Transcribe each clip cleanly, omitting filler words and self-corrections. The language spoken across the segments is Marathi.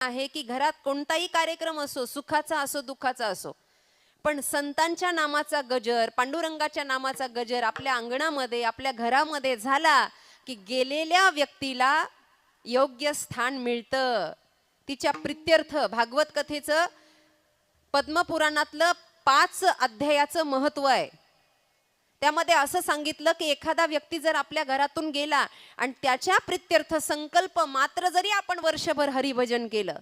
आहे की घरात कोणताही कार्यक्रम असो, सुखाचा असो दुःखाचा असो, पण संतांच्या नामाचा गजर, पांडुरंगाच्या नामाचा गजर आपल्या अंगणामध्ये आपल्या घरामध्ये झाला की गेलेल्या व्यक्तीला योग्य स्थान मिळतं. तिच्या प्रित्यर्थ भागवत कथेचं पद्मपुराणातलं 5 अध्यायाचं महत्व आहे. त्यामध्ये असं सांगितलं की एखादा व्यक्ती जर आपल्या घरातून गेला आणि त्याच्या प्रित्यर्थ संकल्प मात्र जरी आपण वर्षभर हरिभजन केलं,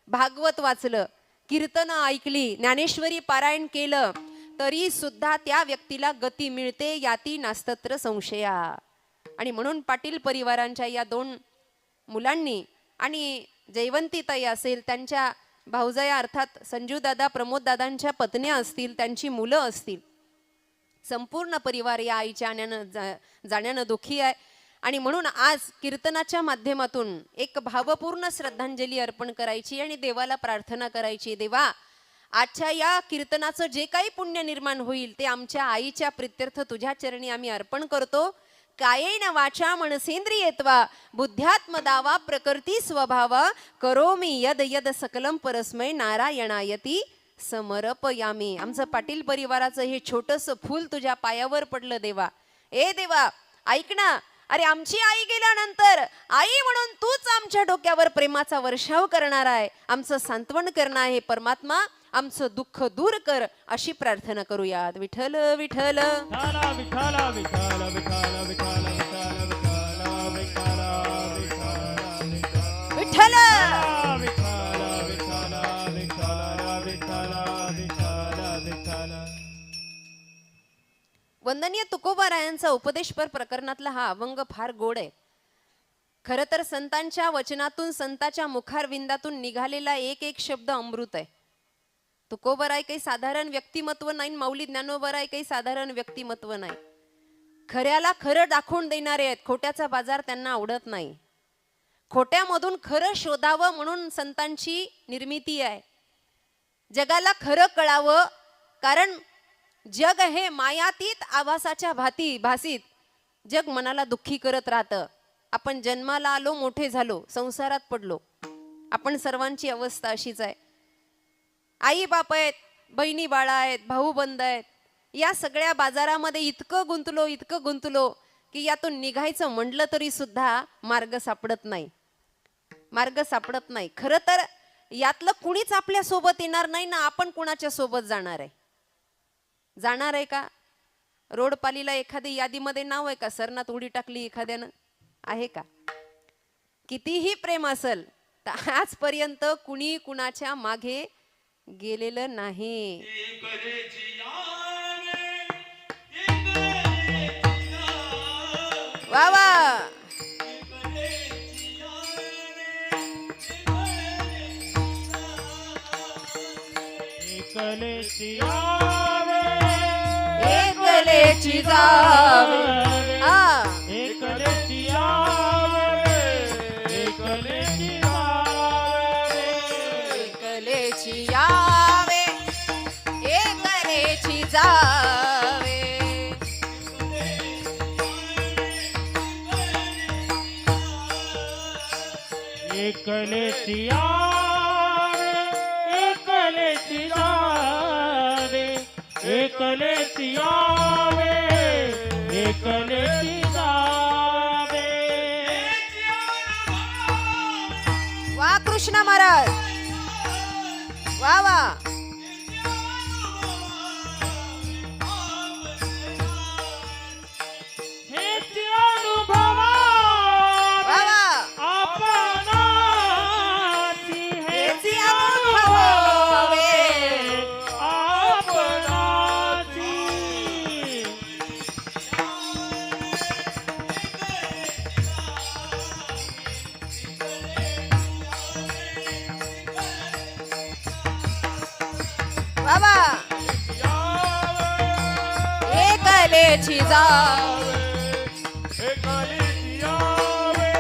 भागवत वाचलं, कीर्तनं ऐकली, ज्ञानेश्वरी पारायण केलं, तरी सुद्धा त्या व्यक्तीला गती मिळते, याती नास्तत्र संशया. आणि म्हणून पाटील परिवारांच्या या 2 मुलांनी आणि जयवंतीताई असेल, त्यांच्या भाऊजाया अर्थात संजू दादा प्रमोद दादांच्या पत्न्या असतील, त्यांची मुलं असतील, संपूर्ण परिवार या आईच्या जाण्यानं दुःखी आहे. आणि म्हणून आज कीर्तनाच्या माध्यमातून एक भावपूर्ण श्रद्धांजली अर्पण करायची आणि देवाला प्रार्थना करायची. देवा, आजच्या या कीर्तनाचं जे काही पुण्य निर्माण होईल ते आमच्या आईच्या प्रित्यर्थ तुझ्या चरणी आम्ही अर्पण करतो. कायेन वाचा मनसेंद्रियेत्वा बुद्ध्यात्मदावा प्रकृती स्वभावा करोमि यद यद सकलम परस्मै नारायणायती समर्पयामी. आमचं पाटील परिवाराचं हे छोटंसं फूल तुझ्या पायावर पडलं देवा. ए देवा, ऐक ना, अरे आमची आई गेल्यानंतर आई म्हणून तूच आमच्या डोक्यावर प्रेमाचा वर्षाव करणार आहे, आमचं सांत्वन करणार आहे. परमात्मा, आमचं दुःख दूर कर, अशी प्रार्थना करूयात. विठ्ठल विठ्ठल विठ्ठल. वंदनीय तुकोबारायांचा उपदेशपर प्रकरणातला हा अभंग फार गोड आहे. खरं तर संतांच्या वचनातून, संतांच्या मुखारविंदातून निघालेला एक एक शब्द अमृत आहे. तुकोबाराय काही साधारण व्यक्तिमत्व नाही, माऊली ज्ञानोबाराय काही साधारण व्यक्तिमत्व नाही. खऱ्याला खरं दाखवून देणारे आहेत, खोट्याचा बाजार त्यांना आवडत नाही. खोट्यामधून खरं शोधावं म्हणून संतांची निर्मिती आहे. जगाला खरं कळावं, कारण जग हे मायातीत आभासाच्या भासीत जग मनाला दुःखी करत राहतं. आपण जन्माला आलो, मोठे झालो, संसारात पडलो, आपण सर्वांची अवस्था अशीच आहे. आई बाप आहेत, बहिणी बाळा आहेत, भाऊ बंद आहेत, या सगळ्या बाजारामध्ये इतकं गुंतलो की यातून निघायचं म्हटलं तरी सुद्धा मार्ग सापडत नाही. खरं तर यातलं कुणीच आपल्या सोबत येणार नाही ना, आपण कुणाच्या सोबत जाणार आहे का? रोडपालीला एखादी यादीमध्ये नाव आहे का? सरनात उडी टाकली एखाद्यानं आहे का? कितीही प्रेम असेल तर आजपर्यंत कुणी कुणाच्या मागे गेलेलं नाही. वा वा. एकलेची जावे, एकलेची यावे, एकलेची जावे, एकलेची यावे, एकलेची जावे. एकलेची यावे, एकलेची जावे, एकलेची यावे, एकलेची जावे. वा कृष्ण महाराज, वा वा. हेची अनुभवा वा वा. आपणाची, हेची अनुभवावे आपणाची. बाबा. एकलेची जावे, एकलेची यावे,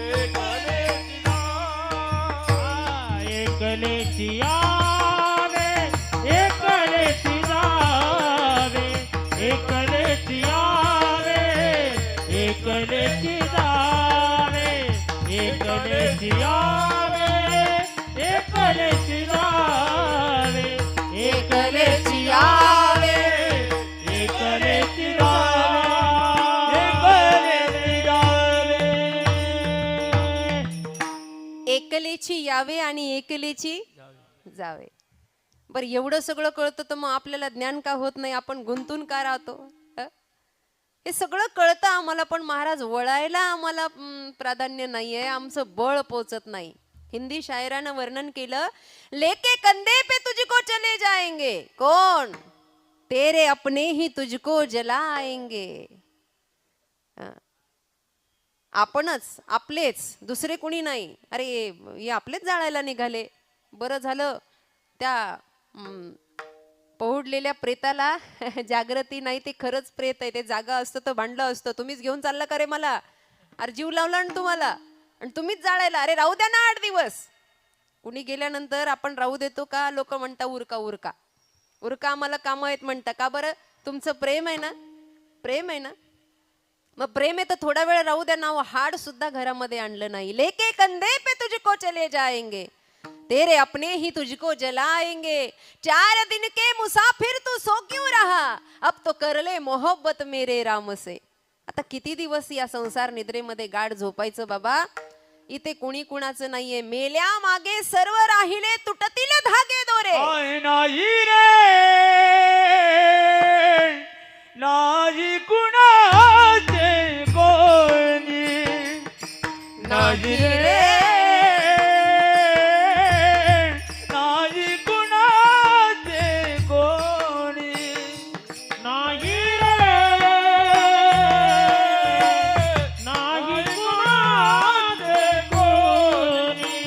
एकलेची जावे, एकलेची यावे, एकलेची जावे, एकलेची यावे, एकलेची जावे, एकलेची यावे, एकेलेची यावे आणि एकेलेची जावे. बरं एवढं सगळं कळतं तर मग आपल्याला ज्ञान का होत नाही, आपण गुंतून का राहतो? हे सगळं कळतं आम्हाला, पण महाराज वळायला आम्हाला प्राधान्य नाहीये, आमचं बळ पोचत नाही. हिंदी शायरानं वर्णन केलं, लेके कंधे पे तुझको चले जाएंगे कौन, तेरे अपने ही तुझको जलाएंगे. आपणच, आपलेच, दुसरे कुणी नाही. अरे हे आपलेच जाळायला निघाले. बरं झालं त्या पहुडलेल्या प्रेताला जागृती नाही, ते खरंच प्रेत आहे, ते जागा असतं तर भांडलं असतं. तुम्हीच घेऊन चालला का रे मला, अरे जीव लावला ना तुम्हाला आणि तुम्हीच जाळायला. अरे राहू द्या ना 8 दिवस. कुणी गेल्यानंतर आपण राहू देतो का? लोक म्हणता उरका उरका उरका, आम्हाला कामं आहेत म्हणता. का बरं? तुमचं प्रेम आहे ना, प्रेम आहे ना, मग प्रेम आहे तर थोडा वेळ राहू द्या ना. हाड सुद्धा घरामध्ये आणलं नाही. लेके कंधे पे तुझको चले जाएंगे, तेरे अपने ही तुझको जलाएंगे. 4 दिन के मुसाफिर तू सो क्यों रहा, अब तो कर ले मोहब्बत मेरे राम से. आता किती दिवस या संसार निद्रेमध्ये गाढ झोपायचं बाबा? इथे कुणी कुणाचं नाहीये. मेल्या मागे सर्व राहिले, तुटतील धागे दोरे. नाही रे नाही कुणाचे कोणी, नाही रे नाही कुणाचे कोणी, नाही रे नाही कुणाचे कोणी,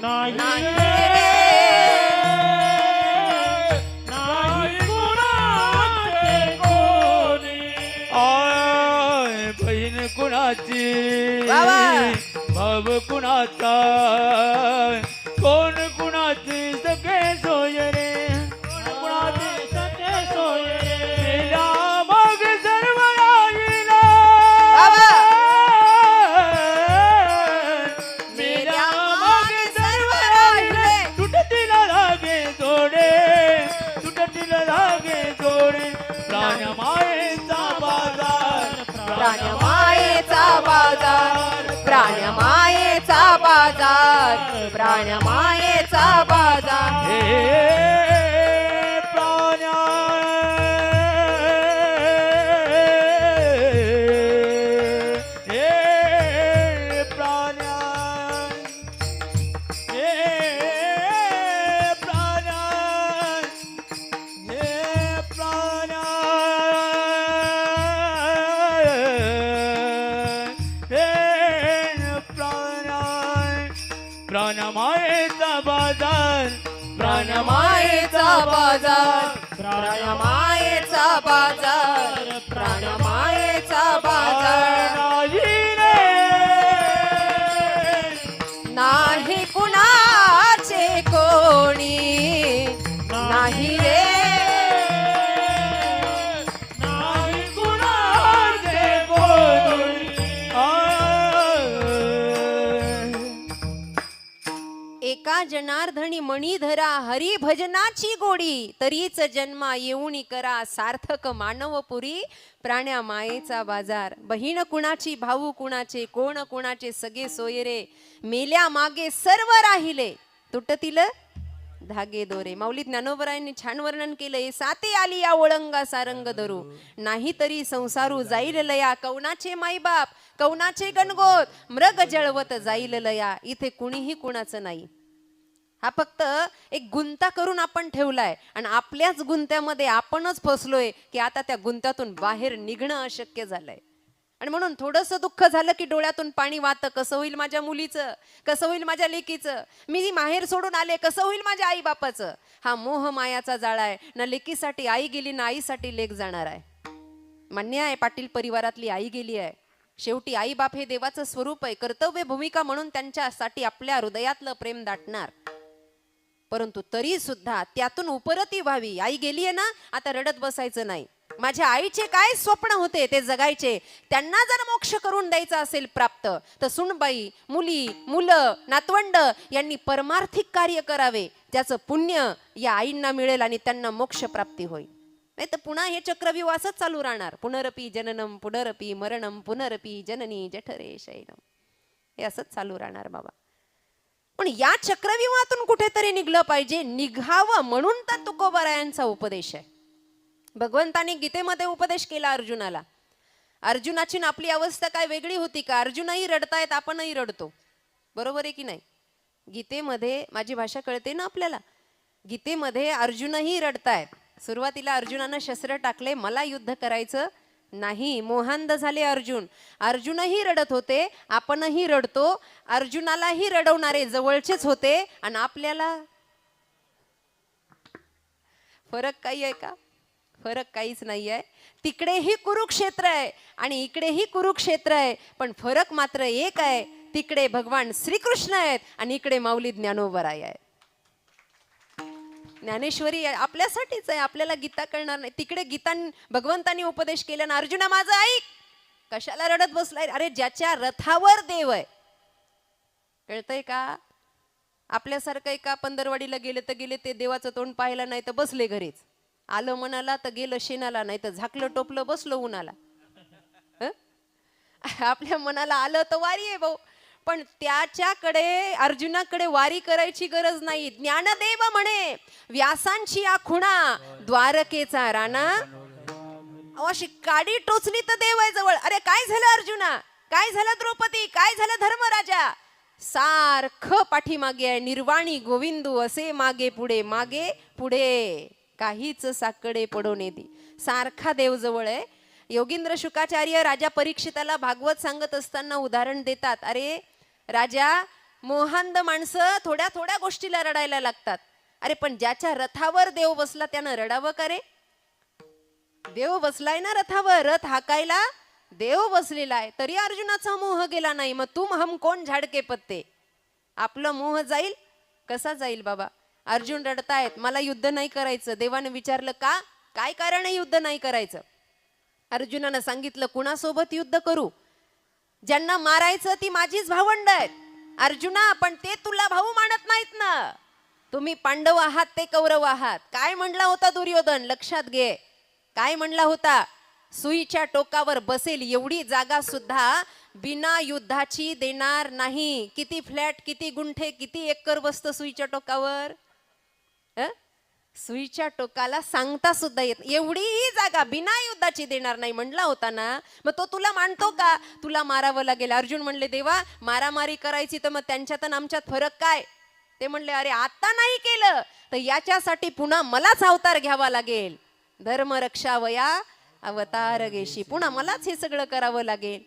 नाही रे नाही कुणाचे कोणी. आय बहीण कुणाची, भाव कुणाचा, कोण कुणाची सगळे सोय रे, कोण कुणाची सगळे सोय रे. मेल्या मग सर्व राहिला, मेल्या मग सर्व राहिले, तुटतील धागे जोडे, तुटतील धागे जोडे. प्राणमायेचा बाजार, प्राणमायेचा बाजार, प्राणमायेचा बाजार, प्राणमायेचा बाजार. हे प्राण्या हे प्राण्या हे प्राण्या हे प्राण्या हे प्राण्या. प्राणमायेचा बाजार, प्राणमायेचा बाजार, प्राणमायेचा बाजार, प्राणमायेचा बाजार. नाही रे नाही कुणाचे कोणी, नाही रे नाही कुणाचे कोणी. एका जनार्दनी मणिधरा, हरी भजनाची गोडी, तरीच जन्मा येऊनी करा सार्थक मानवपुरी. प्राण्या मायेचा बाजार, बहीण कुणाची, भाऊ कुणाचे, कोण कुणाचे सगळे सोयरे. मेल्या मागे सर्व राहिले, तुटतील धागे दोरे. माऊली ज्ञानोबरायांनी छान वर्णन केलंय. साती आली या ओळंगा सारंग धरू, नाही तरी संसारू जाईल लया. कौनाचे माईबाप, कौनाचे गणगोत, मृग जळवत जाईल लया. इथे कुणीही कुणाचं नाही. हा फक्त एक गुंता करून आपण ठेवलाय आणि आपल्याच गुंत्यामध्ये आपणच फसलोय की आता त्या गुंत्यातून बाहेर निघणं अशक्य झालंय. आणि म्हणून थोडंसं दुःख झालं की डोळ्यातून पाणी वाहतं. कसं होईल माझ्या मुलीचं, कसं होईल माझ्या लेकीचं, मी माहेर सोडून आले, कसं होईल माझ्या आई बापाचं. हा मोह मायाचा जाळा आहे ना. लेकीसाठी आई गेली ना आईसाठी लेक जाणार आहे. मान्य आहे, पाटील परिवारातली आई गेली आहे. शेवटी आई बाप हे देवाचं स्वरूप आहे. कर्तव्य भूमिका म्हणून त्यांच्यासाठी आपल्या हृदयातलं प्रेम दाटणार. परंतु तरी सुद्धा त्यातून उपरती व्हावी. आई गेली आहे ना, आता रडत बसायचं नाही. माझ्या आईचे काय स्वप्न होते ते जगायचे. त्यांना जर मोक्ष करून द्यायचा असेल प्राप्त, तर सुनबाई, मुली, मुलं, नातवंड यांनी परमार्थिक कार्य करावे. त्याचं पुण्य या आईंना मिळेल आणि त्यांना मोक्ष प्राप्ती होईल. नाही तर पुन्हा हे चक्रव्यूह असंच चालू राहणार. पुनरपी जननम पुनरपी मरणम पुनरपी जननी जठरे शयनम. हे असंच चालू राहणार बाबा. पण या चक्रव्यूहातून कुठेतरी निघलं पाहिजे, निघावं म्हणून तर तुकोबारायांचा उपदेश आहे. भगवंतानी गीतेमध्ये उपदेश केला अर्जुनाला. अर्जुनाची आणि आपली अवस्था काय वेगळी होती का? अर्जुनही रडतायत, आपणही रडतो, बरोबर आहे की नाही? गीतेमध्ये, माझी भाषा कळते ना आपल्याला, गीतेमध्ये अर्जुनही रडतायत. सुरुवातीला अर्जुनानं शस्त्र टाकले, मला युद्ध करायचं नाही, मोहांध झाले अर्जुन. अर्जुनही रडत होते, आपणही रडतो. अर्जुनालाही रडवणारे जवळचेच होते आणि आपल्याला फरक काही आहे का? फरक काहीच नाही आहे. तिकडेही कुरुक्षेत्र आहे आणि इकडेही कुरुक्षेत्र आहे, पण फरक मात्र एक आहे. तिकडे भगवान श्रीकृष्ण आहेत आणि इकडे माऊली ज्ञानोबराय आहे. ज्ञानेश्वरी आपल्यासाठीच आहे, आपल्याला गीता कळणार नाही. तिकडे गीता भगवंतांनी उपदेश केला ना, अर्जुना माझं ऐक, कशाला रडत बसलाय? अरे ज्याच्या रथावर देव आहे, कळतंय का? आपल्यासारखं एका पंधरवाडीला गेले तर गेले, ते देवाचं तोंड पाहिलं नाही तर बसले घरीच. आलं मनाला तर गेलं शेणाला, नाही तर झाकलं टोपलं बसलं उन्हाला. आपल्या मनाला आलं तर वारी आहे भाऊ, पण त्याच्याकडे अर्जुनाकडे वारी करायची गरज नाही. ज्ञानदेव म्हणे व्यासांची आखुणा द्वारकेचा राणा, अशी काडी टोचली तर देव आहे जवळ. अरे काय झालं अर्जुना, काय झालं द्रौपदी, काय झालं धर्मराजा? सारखं पाठीमागे आहे. निर्वाणी गोविंदू असे मागे पुढे, मागे पुढे, काहीच साकडे पडून येते. सारखा देव जवळ आहे. योगींद्र शुकाचार्य राजा परीक्षिताला भागवत सांगत असताना उदाहरण देतात. अरे राजा, मोहांध माणसं थोड्या थोड्या गोष्टीला रडायला लागतात. अरे पण ज्याच्या रथावर देव बसला त्यानं रडावं का रे? देव बसलाय ना रथावर, रथ हाकायला देव बसलेला आहे, तरी अर्जुनाचा मोह गेला नाही. मग तुम हम कोण झाडके पत्ते, आपलं मोह जाईल कसा जाईल बाबा? अर्जुन रडतायत, मला युद्ध नाही करायचं. देवाने विचारलं का, काय कारण आहे युद्ध नाही करायचं? अर्जुनानं सांगितलं, कुणासोबत युद्ध करू? ज्यांना मारायचं ती माझीच भावंड आहेत. अर्जुना, पण ते तुला भाऊ मानत नाहीत ना. तुम्ही पांडव आहात, ते कौरव आहात. काय म्हणला होता दुर्योधन, लक्षात घे, काय म्हणला होता? सुईच्या टोकावर बसेल एवढी जागा सुद्धा बिना युद्धाची देणार नाही. किती फ्लॅट, किती गुंठे, किती एकर बसतं सुईच्या टोकावर? सुईच्या टोकाला सांगता सुद्धा येत, एवढीही जागा बिना युद्धाची देणार नाही म्हणला होता ना. मग तो तुला मानतो का? तुला मारावं लागेल. अर्जुन म्हणले, देवा मारामारी करायची तर मग त्यांच्यात आणि आमच्यात फरक काय? ते म्हणले, अरे आता नाही केलं तर याच्यासाठी पुन्हा मलाच अवतार घ्यावा लागेल. धर्म रक्षावया अवतार घेशी, पुन्हा मलाच हे सगळं करावं लागेल.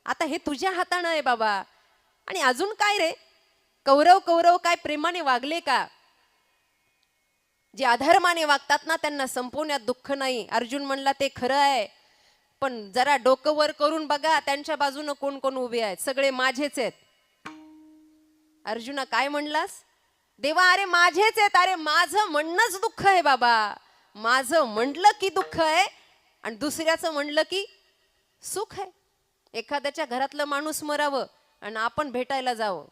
आता हे तुझ्या हातानं आहे बाबा. आणि अजून काय रे, कौरव कौरव काय प्रेमाने वागले का? जे अधर्माने वागतात ना त्यांना संपवण्यात दुःख नाही. अर्जुन म्हणला ते खरं आहे, पण जरा डोकं वर करून बघा त्यांच्या बाजूनं कोण कोण उभे आहेत, सगळे माझेच आहेत. अर्जुना काय म्हणलास? देवा अरे माझेच आहेत. अरे माझं म्हणणंच दुःख आहे बाबा. माझं म्हणलं की दुःख आहे आणि दुसऱ्याचं म्हणलं की सुख आहे. एखाद्याच्या घरातलं माणूस मरावं आणि आपण भेटायला जावं,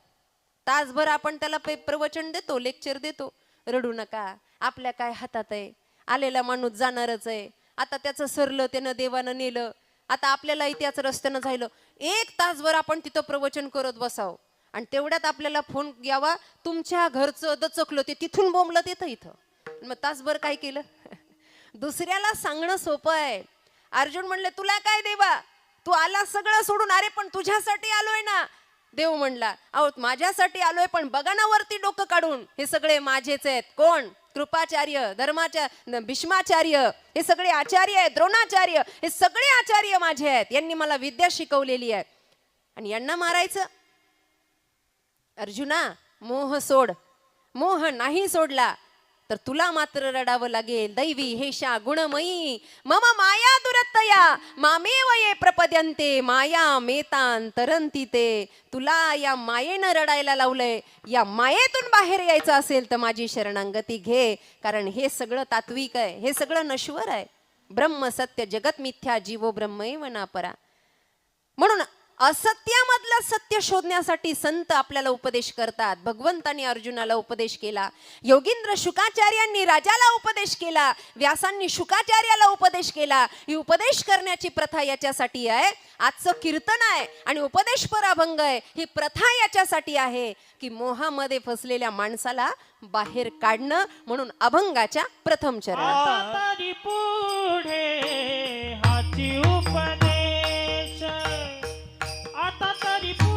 तासभर आपण त्याला प्रवचन देतो, लेक्चर देतो, रडू नका, आपल्या काय हातात आहे, आलेला माणूस जाणारच आहे. आता त्याचं सरलं, त्यानं देवानं नेलं, आता आपल्यालाही त्याच रस्त्यानं झालं. 1 तासभर आपण तिथं प्रवचन करत बसावं आणि तेवढ्यात आपल्याला फोन यावा, तुमच्या घरचं दचकलं, ते तिथून बोंबलं तिथं इथं. मग तासभर काय केलं? दुसऱ्याला सांगणं सोपं आहे. अर्जुन म्हणले, तुला काय देवा, तू आला सगळं सोडून. अरे पण तुझ्यासाठी आलोय ना. देव म्हणला, अहो माझ्यासाठी आलोय, पण बघा ना वरती डोकं काढून, हे सगळे माझेच आहेत. कोण? कृपाचार्य, धर्माचार्य, भीष्माचार्य, हे सगळे आचार्य आहेत. द्रोणाचार्य, हे सगळे आचार्य माझे आहेत. यांनी मला विद्या शिकवलेली आहे आणि यांना मारायचं? अर्जुना मोह सोड. मोह नाही सोडला तर तुला मात्र रडावं लागेल. दैवी हेशा गुणमयी मम माया दुरत्तया मामेव ये प्रपद्यन्ते माया मेतांतरंती ते. तुला या मायेनं रडायला लावलंय. या मायेतून बाहेर यायचं असेल तर माझी शरणांगती घे, कारण हे सगळं तात्विक आहे, हे सगळं नश्वर आहे. ब्रह्म सत्य जगत मिथ्या जीवो ब्रह्मैव नापरा. म्हणून असत्यामधलं सत्य शोधण्यासाठी संत आपल्याला उपदेश करतात. भगवंतांनी अर्जुनाला उपदेश केला, योगींद्र शुकाचार्यांनी राजाला उपदेश केला, व्यासांनी शुकाचार्याला उपदेश केला. ही उपदेश करण्याची प्रथा याच्यासाठी आहे. आजचं कीर्तन आहे आणि उपदेशपर अभंग आहे. ही प्रथा याच्यासाठी आहे की मोहामध्ये फसलेल्या माणसाला बाहेर काढणं. म्हणून अभंगाच्या प्रथम चरण. आता तरी पुढे हाची उपदेश, आता तरी पुढे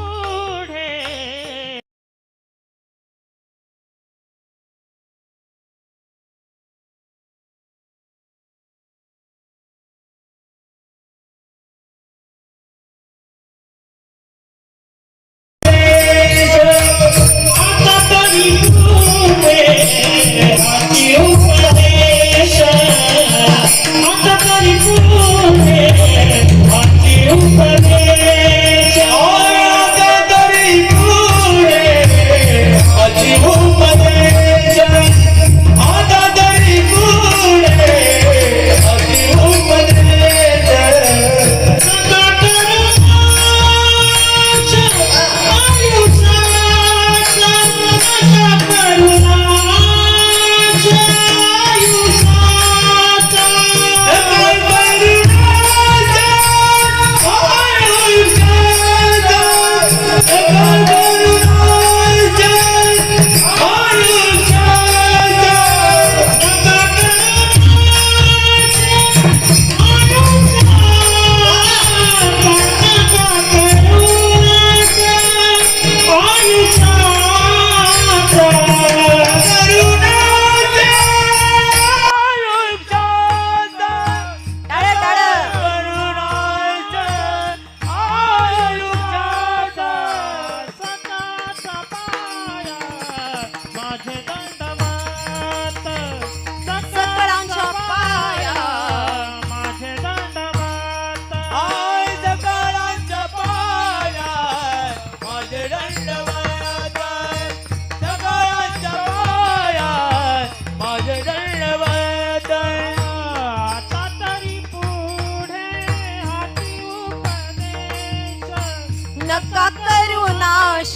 आता तरी पुढे हाची उपदेश, आता तरी पुढे हाची उपदेश, आता तरी पुढे हाची उपदेश, आता तरी पुढे हाची उपदेश. नका करू नाश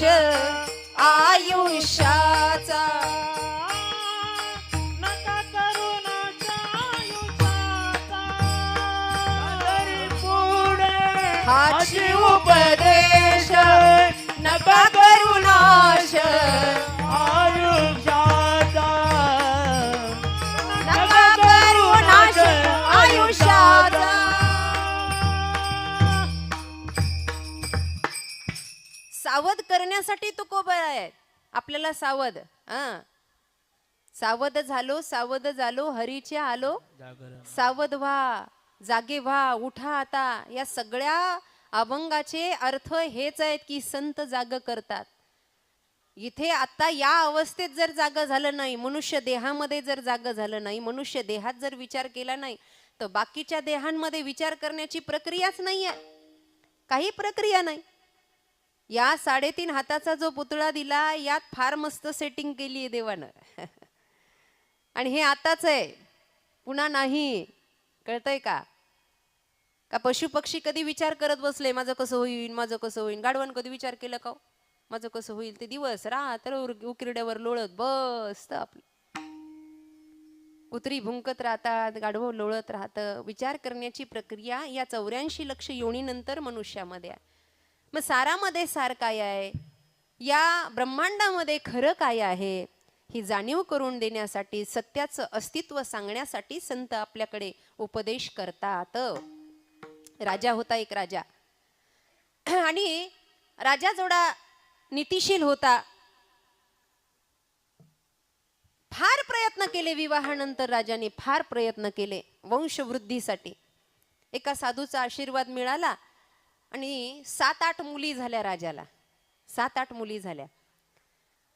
आयुष्याचा, नका करू नाश आयुष्याचा, तरी पुढे हाची उपदेश. नका करू नाश आयुष्याचा, नका करू नाश आयुष्याचा. सावध करण्यासाठी तुकोबा आहे आपल्याला. सावध, सावध झालो हरीचे आलो. सावध व्हा, जागे व्हा, उठा आता. या सगळ्या अभंगाचे अर्थ हेच आहेत की संत जाग करतात. इथे आता या अवस्थेत जर जाग झालं नाही, मनुष्य देहामध्ये जर जाग झालं नाही, मनुष्य देहात जर विचार केला नाही, तर बाकीच्या देहांमध्ये विचार करण्याची प्रक्रियाच नाही आहे. काही प्रक्रिया नाही. या 3.5 हाताचा जो पुतळा दिला, यात फार मस्त सेटिंग केली आहे देवानं. आणि हे आताच आहे, पुन्हा नाही. कळतंय का? का पशु पक्षी कधी विचार करत बसले माझं कसं होईल, माझं कसं होईल? गाढवान कधी विचार केला का माझं कसं होईल? ते दिवस रात्र उकिरड्यावर लोळत बसतं. आपलं कुत्री भुंकत राहतात, गाढवं लोळत राहतं. विचार करण्याची प्रक्रिया या 84 लक्ष योनीनंतर मनुष्यामध्ये आहे. मग सारामध्ये सार काय आहे, या ब्रह्मांडामध्ये खरं काय आहे, ही जाणीव करून देण्यासाठी, सत्याचं अस्तित्व सांगण्यासाठी संत आपल्याकडे उपदेश करतात. राजा होता एक राजा, आणि राजा जेवढा नीतिशील होता, फार प्रयत्न केले. विवाहानंतर राजाने फार प्रयत्न केले वंशवृद्धीसाठी. एका साधूचा आशीर्वाद मिळाला आणि 7-8 मुली झाल्या राजाला. 7-8 मुली झाल्या.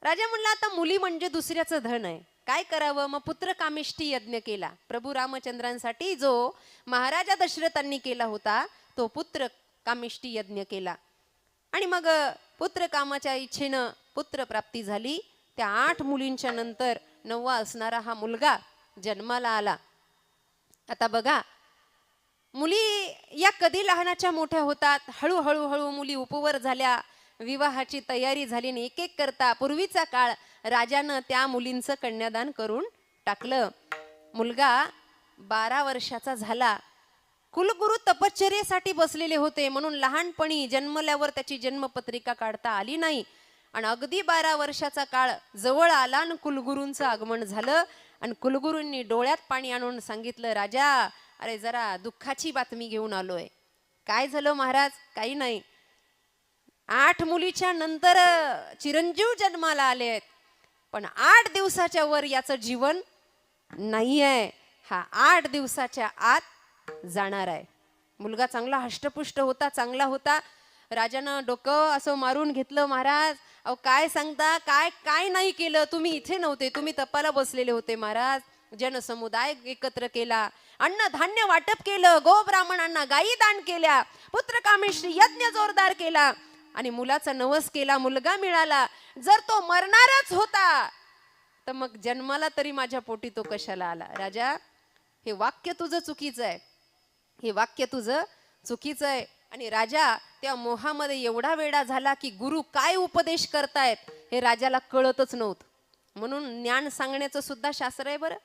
राजा म्हणला आता मुली म्हणजे दुसऱ्याचं धन आहे, काय करावं? मग पुत्र कामिष्ठी यज्ञ केला. प्रभू रामचंद्रांसाठी जो महाराजा दशरथांनी केला होता, तो पुत्र कामिष्ठी यज्ञ केला. आणि मग पुत्र कामाच्या इच्छेनं पुत्र प्राप्ती झाली. त्या 8 मुलींच्या नंतर 9वा असणारा हा मुलगा जन्माला आला. आता बघा, मुली या कधी लहानाच्या मोठ्या होतात. हळूहळू हळू मुली उपवर झाल्या, विवाहाची तयारी झाली आणि एक एक करता पूर्वीचा काळ राजानं त्या मुलींचं कन्यादान करून टाकलं. मुलगा 12 वर्षाचा झाला. कुलगुरू तपश्चर्येसाठी बसलेले होते म्हणून लहानपणी जन्मल्यावर त्याची जन्मपत्रिका काढता आली नाही. आणि अगदी 12 वर्षाचा काळ जवळ आला आणि कुलगुरूंचं आगमन झालं. आणि कुलगुरूंनी डोळ्यात पाणी आणून सांगितलं, राजा अरे जरा दुःखाची बातमी घेऊन आलोय. काय झालं महाराज? काही नाही. 8 मुलीच्या नंतर चिरंजीव जन्माला आले आहेत, पण 8 दिवसाच्या वर याचं जीवन नाही आहे. हा 8 दिवसाच्या आत जाणार आहे. मुलगा चांगला हष्टपुष्ट होता, चांगला होता. राजानं डोकं असं मारून घेतलं, महाराज अहो काय सांगता, काय काय नाही केलं? तुम्ही इथे नव्हते, तुम्ही तपाला बसलेले होते महाराज. जनसमुदाय एकत्र केला, अन्न धान्य वाटप केलं, गो ब्राह्मणांना गायी दान केल्या, पुत्रकामेष्टी यज्ञ जोरदार केला आणि मुलाचा नवस केला. मुलगा मिळाला. जर तो मरणारच होता तर मग जन्माला तरी माझ्या पोटी तो कशाला आला? राजा हे वाक्य तुझं चुकीचं आहे, हे वाक्य तुझं चुकीचं आहे. आणि राजा त्या मोहामध्ये एवढा वेडा झाला की गुरु काय उपदेश करतायत हे राजाला कळतच नव्हतं. म्हणून ज्ञान सांगण्याचं सुद्धा शास्त्र आहे बरं.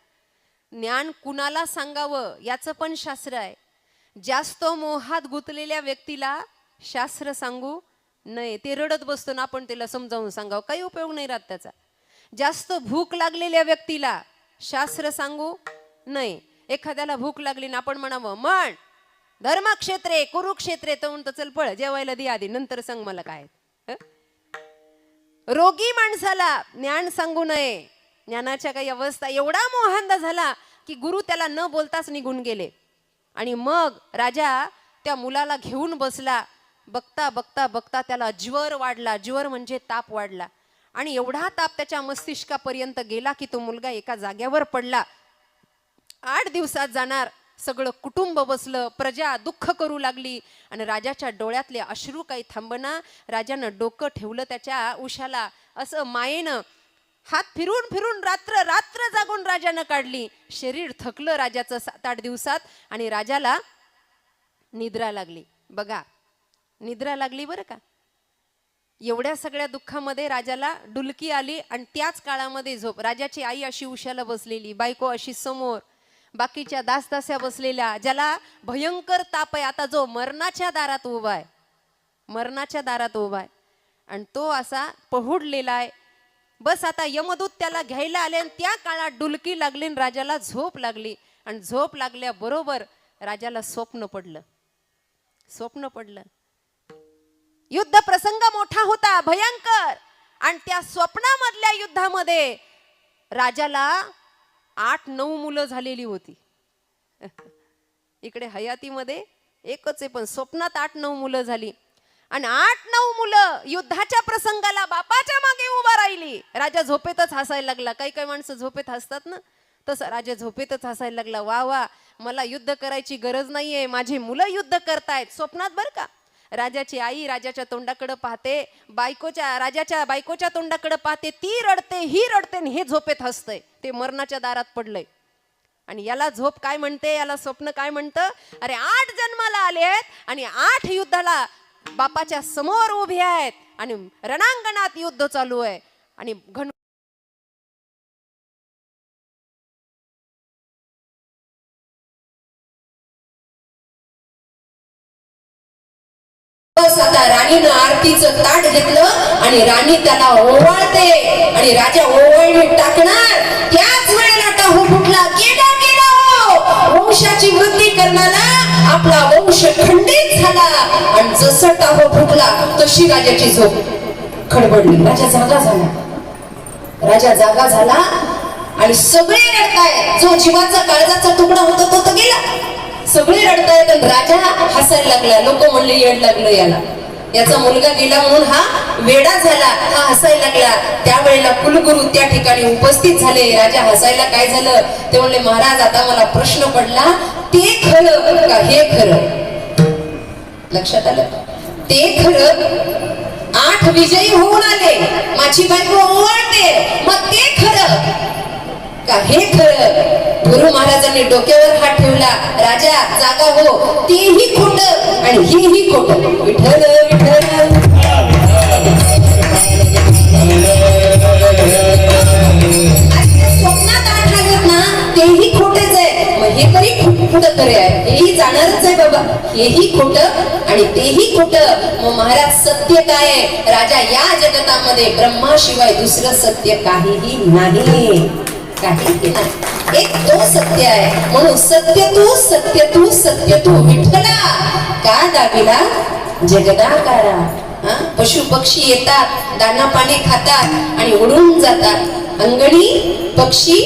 ज्ञान कुणाला सांगावं याचं पण शास्त्र आहे. जास्त मोहात गुंतलेल्या व्यक्तीला शास्त्र सांगू नये. ते रडत बसतो ना, आपण त्याला समजावून सांगावं, काही उपयोग नाही राहत त्याचा. जास्त भूक लागलेल्या व्यक्तीला शास्त्र सांगू नये. एखाद्याला भूक लागली ना आपण म्हणावं, म्हण धर्मक्षेत्रे कुरुक्षेत्रे, तर म्हणतो चल पळ जेवायला दे आधी, नंतर सांग मला काय. रोगी माणसाला ज्ञान सांगू नये. ज्ञानाच्या काही अवस्था एवढा मोहांध झाला की गुरु त्याला न बोलताच निघून गेले. आणि मग राजा त्या मुलाला घेऊन बसला. बघता बघता बघता त्याला ज्वर वाढला. ज्वर म्हणजे ताप वाढला. आणि एवढा ताप त्याच्या मस्तिष्कापर्यंत गेला की तो मुलगा एका जाग्यावर पडला. 8 दिवसात जाणार. सगळं कुटुंब बसलं, प्रजा दुःख करू लागली आणि राजाच्या डोळ्यातले अश्रू काही थांबना. राजानं डोकं ठेवलं त्याच्या उशाला, असं मायेनं हात फिरून फिरून रात्र रात्र जागून राजानं काढली. शरीर थकलं राजाचं 7-8 दिवसात आणि राजाला निद्रा लागली. बघा निद्रा लागली बरं का. एवढ्या सगळ्या दुःखामध्ये राजाला डुलकी आली आणि त्याच काळामध्ये झोप. राजाची आई अशी उशाला बसलेली, बायको अशी समोर, बाकीच्या दासदास्या बसलेल्या. ज्याला भयंकर ताप आहे, आता जो मरणाच्या दारात उभा आहे, मरणाच्या दारात उभा आहे आणि तो असा पहुडलेला आहे. बस आता यमदूत त्याला घ्यायला आले आणि त्या काळात डुलकी लागली आणि राजाला झोप लागली. आणि झोप लागल्याबरोबर राजाला स्वप्न पडलं. स्वप्न पडलं, युद्ध प्रसंग मोठा होता, भयंकर. आणि त्या स्वप्नामधल्या युद्धामध्ये राजाला 8-9 मुलं झालेली होती. इकडे हयातीमध्ये एकच आहे, पण स्वप्नात 8-9 मुलं झाली. आणि 8-9 मुलं युद्धाच्या प्रसंगाला बापाच्या मागे उभा राहिली. राजा झोपेतच हसायला लागला. काही काही माणसं झोपेत हसतात ना, तसं राजा झोपेतच हसायला लागला. वा वा, मला युद्ध करायची गरज नाहीये, माझी मुलं युद्ध करतायत. स्वप्नात बरं का. राजाची आई राजाच्या तोंडाकडे पाहते, राजाच्या बायकोच्या तोंडाकडे पाहते. ती रडते, ही रडते आणि हे झोपेत हसतंय. ते मरणाच्या दारात पडलंय. आणि याला झोप काय म्हणते, याला स्वप्न काय म्हणतं? अरे 8 जन्माला आले आहेत आणि 8 युद्धाला बापाच्या समोर उभे आहेत आणि रणांगणात युद्ध चालू आहे. आणि आता राणीनं आरतीचं ताट घेतलं आणि राणी त्याला ओवाळते आणि राजा ओवाळणी टाकणार. त्याच वेळेला टाहू फुटला. गेला गेला हो, वंशाची वृद्धी करणारा आपला वंश खंडित झाला. आणि जसं टाहू फुटला तशी राजाची झोप खडबडली. राजा जागा झाला. राजा जागा झाला आणि सगळे रडतायत. जो जीवाचा काळजाचा तुकडा होता तो तर गेला. सगळे रडतायत आणि राजा हसायला लागला. लोक म्हणले येड लागलं याला, याचा मुलगा गेला म्हणून हा वेडा झाला, हा हसायला लागला. त्यावेळेला कुलगुरू त्या ठिकाणी उपस्थित झाले. राजा हसायला काय झालं ते म्हणले, महाराज आता मला प्रश्न पडला, ते खरं का हे खरं? लक्षात आलं? ते खरं 8 विजयी होऊन आले, माझी बायको ओवाळते, मग ते खरं का हे खरं? गुरु महाराजांनी डोक्यावर हात ठेवला दाबीला राजा जागा हो, तेही खोट आणि हेही खोट. विठ्ठल विठ्ठल. स्वप्नात आढळत ना तेही खोटेच आहे. मग हे तरी खोट तरी आहे, हेही जाणारच आहे बाबा. हेही खोट आणि तेही खोट. मग महाराज सत्य काय आहे? राजा या जगतामध्ये ब्रह्माशिवाय दुसरं सत्य काहीही नाही. काहीही नाही. एक तो सत्य आहे. म्हणून सत्य तू सत्य तू सत्य तू विठ्ठला का दाबीला जगदाकारा. पशु पक्षी येतात, दाना पाणी खातात आणि उडून जातात. अंगणी पक्षी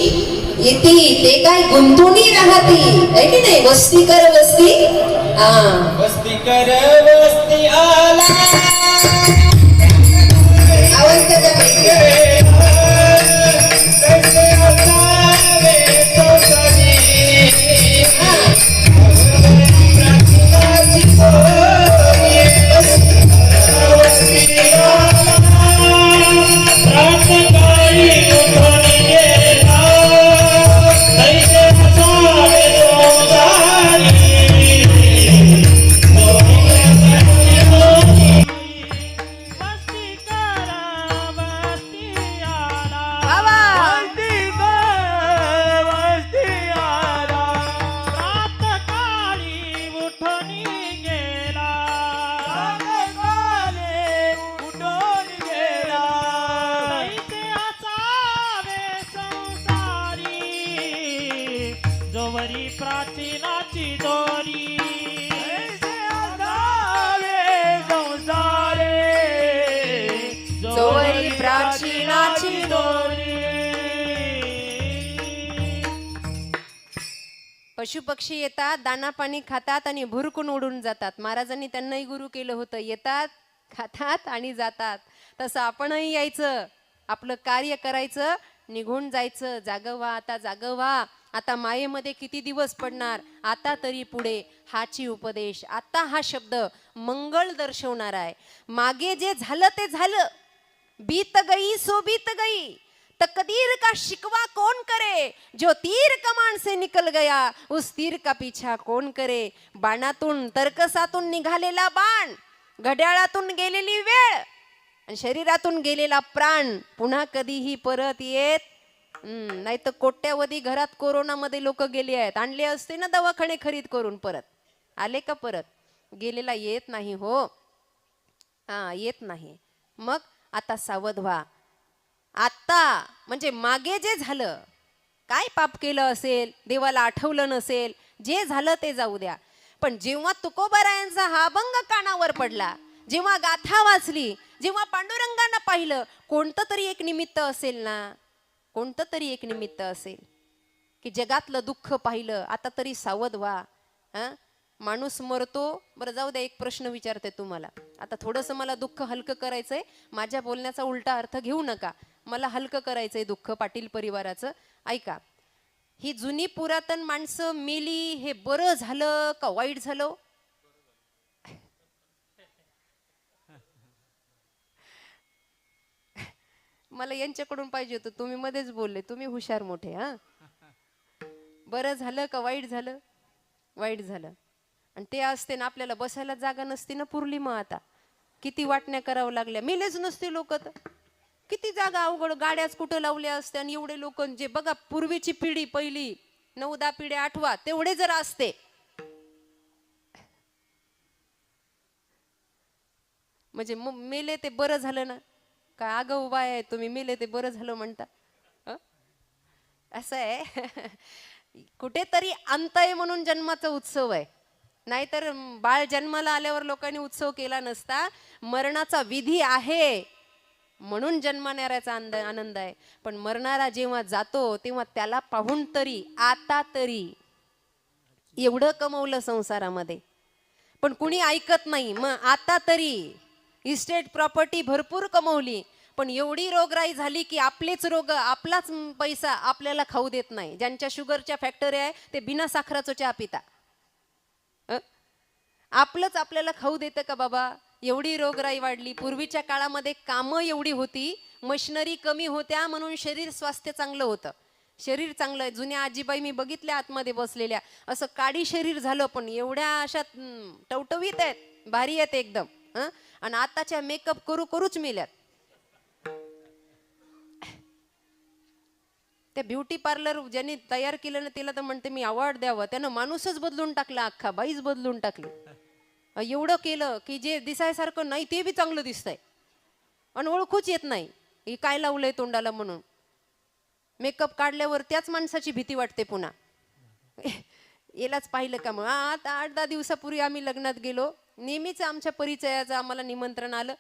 येते ते काय गुंतुनी राहती आहे की नाही. वस्ती कर वस्ती. वस्ती कर वस्ती आला. आवाज त्याचा पाहिजे. जोवरी प्राचीनाची दोरी संसारे. जोवरी प्राचीनाची दोरी. पशु पक्षी येतात, दाना पाणी खातात आणि भुरकून उडून जातात. महाराजांनी त्यांनाही गुरु केलं होतं. येतात, खातात आणि जातात. तसं आपणही यायचं, आपलं कार्य करायचं, निघून जायचं. जागं व्हा, आता जागं व्हा. आता मायेमध्ये किती दिवस पडणार, आता तरी पुढे. हाची उपदेश. आता हा शब्द मंगळ दर्शवणार आहे. मागे जे झालं ते झालं. बीत गई सो बीत गई. तकदीर का शिकवा कौन करे. जो तीर कमान से निकल गया उस तीर का पीछा कौन करे. बाणातून तर्कसातून निघालेला बाण, घड्याळातून गेलेली वेळ आणि शरीरातून गेलेला प्राण पुन्हा कधीही परत येत नाही. तर कोट्यावधी घरात कोरोनामध्ये लोक गेले आहेत. आणले असते ना दवाखाने खरीद करून, परत आले का? परत गेलेला येत नाही हो. येत नाही. मग आता सावध व्हा. आता म्हणजे मागे जे झालं, काय पाप केलं असेल, देवाला आठवलं नसेल, जे झालं ते जाऊ द्या. पण जेव्हा तुकोबारायांचा हा अभंग कानावर पडला, जेव्हा गाथा वाचली, जेव्हा पांडुरंगांना पाहिलं, कोणतं तरी एक निमित्त असेल ना, कोणतं तरी एक निमित्त असेल की जगातलं दुःख पाहिलं. आता तरी सावध व्हा. माणूस मरतो. बरं जाऊ द्या, एक प्रश्न विचारते तुम्हाला. आता थोडंसं मला दुःख हलकं करायचंय. माझ्या बोलण्याचा उलटा अर्थ घेऊ नका. मला हलकं करायचंय दुःख पाटील परिवाराचं. ऐका, ही जुनी पुरातन माणसं मेली, हे बरं झालं का वाईट झालं? मला यांच्याकडून पाहिजे होतं. तुम्ही मध्येच बोलले. तुम्ही हुशार मोठे. बरं झालं का वाईट झालं? वाईट झालं. आणि ते असते ना, आपल्याला बसायला जागा नसती ना पुरली. मग आता किती वाटण्या करावं लागल्या. मेलेच नसते लोक तर. किती जागा अवघड, गाड्याच कुठं लावल्या असत्या. आणि एवढे लोक, जे बघा पूर्वीची पिढी, पहिली 9-10 पिढ्या आठवा, तेवढे जर असते. म्हणजे मेले ते बरं झालं ना. काय आगाऊ बाय आहे तुम्ही, मेले ते बरं झालं म्हणता. असं आहे. कुठेतरी अंत आहे म्हणून जन्माचा उत्सव आहे. नाहीतर बाळ जन्माला आल्यावर लोकांनी उत्सव केला नसता. मरणाचा विधी आहे म्हणून जन्माण्याचा आनंद आहे. पण मरणारा जेव्हा जातो तेव्हा त्याला पाहून तरी, आता तरी एवढं कमवलं संसारामध्ये, पण कुणी ऐकत नाही. मग आता तरी इस्टेट प्रॉपर्टी भरपूर कमवली, पण एवढी रोगराई झाली की आपलेच रोग, आपलाच पैसा आपल्याला खाऊ देत नाही. ज्यांच्या शुगरच्या फॅक्टरी आहे ते बिना साखराचं चहा पिता. आपलंच आपल्याला खाऊ देतं का बाबा? एवढी रोगराई वाढली. पूर्वीच्या काळामध्ये कामं एवढी होती, मशिनरी कमी होत्या म्हणून शरीर स्वास्थ्य चांगलं होतं. शरीर चांगलं आहे. जुन्या आजीबाई मी बघितल्या आतमध्ये बसलेल्या, असं काडी शरीर झालं, पण एवढ्या अशा टवटवीत आहेत, भारी आहेत एकदम. आणि आताच्या मेकअप करू करूच मेल्यात. त्या ब्युटी पार्लर ज्यांनी तयार केलं ना, तिला तर म्हणते मी अवॉर्ड द्यावं. त्यानं माणूसच बदलून टाकला, अख्खा बाईच बदलून टाकली. एवढं केलं की जे दिसायसारखं नाही ते बी चांगलं दिसतंय, आणि ओळखूच येत नाही हे काय लावलंय तोंडाला म्हणून. मेकअप काढल्यावर त्याच माणसाची भीती वाटते पुन्हा. यालाच पाहिलं का मग. आता 8-10 दिवसापूर्वी आम्ही लग्नात गेलो. नेहमीच आमच्या परिचयाचं आम्हाला निमंत्रण आलं,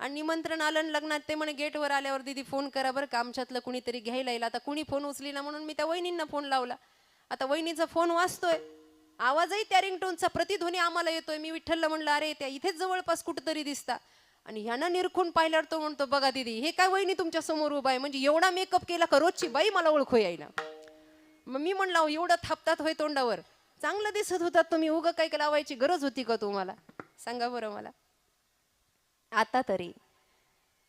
आणि निमंत्रण आलं आणि लग्नात ते म्हणे गेटवर आल्यावर दीदी फोन करा बरं का, आमच्यातलं कुणीतरी घ्यायला येईल. आता कुणी फोन उचली ना, म्हणून मी त्या वहिनींना फोन लावला. आता वहिनीचा फोन वाजतोय, आवाजही त्या रिंगटोनचा प्रतिध्वनी आम्हाला येतोय. मी विठ्ठलला म्हणलं अरे त्या इथेच जवळपास कुठंतरी दिसता. आणि ह्यानं निरखून पाहिल्यावर तो म्हणतो बघा दीदी हे काय वहिनी तुमच्या समोर उभा आहे, म्हणजे एवढा मेकअप केला का रोजची बाई मला ओळखू यायला. मग मी म्हणलं एवढं थापतात होय तोंडावर, चांगलं दिसत होतात तुम्ही, उगं काय लावायची गरज होती का तुम्हाला, सांगा बरं मला. आता तरी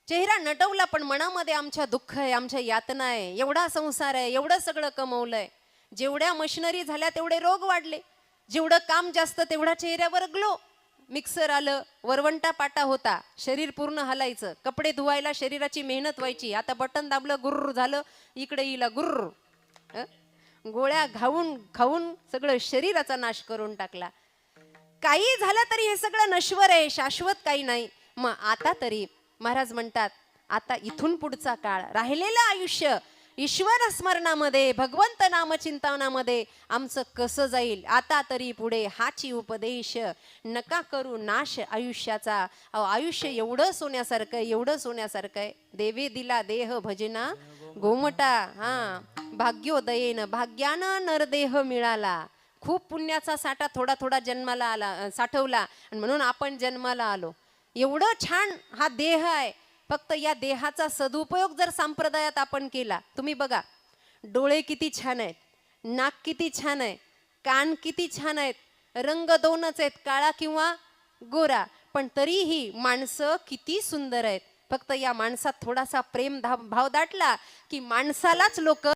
चेहरा नटवला, पण मनामध्ये आमच्या दुःख आहे, आमच्या यातना आहे. एवढा संसार आहे, एवढं सगळं कमवलंय, जेवढ्या मशिनरी झाल्या तेवढे रोग वाढले, जेवढं काम जास्त तेवढा चेहऱ्यावर ग्लो. मिक्सर आलं, वरवंटा पाटा होता, शरीर पूर्ण हलायचं, कपडे धुवायला शरीराची मेहनत व्हायची. आता बटन दाबलं गुर्र झालं, इकडे येईल गुर्र. गोळ्या खाऊन खाऊन सगळं शरीराचा नाश करून टाकला. काही झालं तरी हे सगळं नश्वर आहे, शाश्वत काही नाही. मग आता तरी महाराज म्हणतात आता इथून पुढचा काळ, राहिलेलं आयुष्य ईश्वर स्मरणामध्ये, भगवंत नामचिंतनामध्ये आमचं कसं जाईल. आता तरी पुढे हाची उपदेश, नका करू नाश आयुष्याचा. आयुष्य एवढं सोन्यासारखं आहे, एवढं सोन्यासारखं आहे. देवे दिला देह भजना गोमटा. भाग्योदयेन भाग्यानं नरदेह मिळाला. खूप पुण्याचा साठा थोडा थोडा जन्माला आला, साठवला, आणि म्हणून आपण जन्माला आलो. एवढं छान हा देह आहे. फक्त या देहाचा सदुपयोग जर संप्रदायात आपण केला, तुम्ही बघा डोळे किती छान आहेत, नाक किती छान आहे, कान किती छान आहेत, रंग दोनच आहेत, काळा किंवा गोरा, पण तरीही माणसं किती सुंदर आहेत. फक्त या माणसात थोडासा प्रेम भाव दाटला की माणसालाच लोक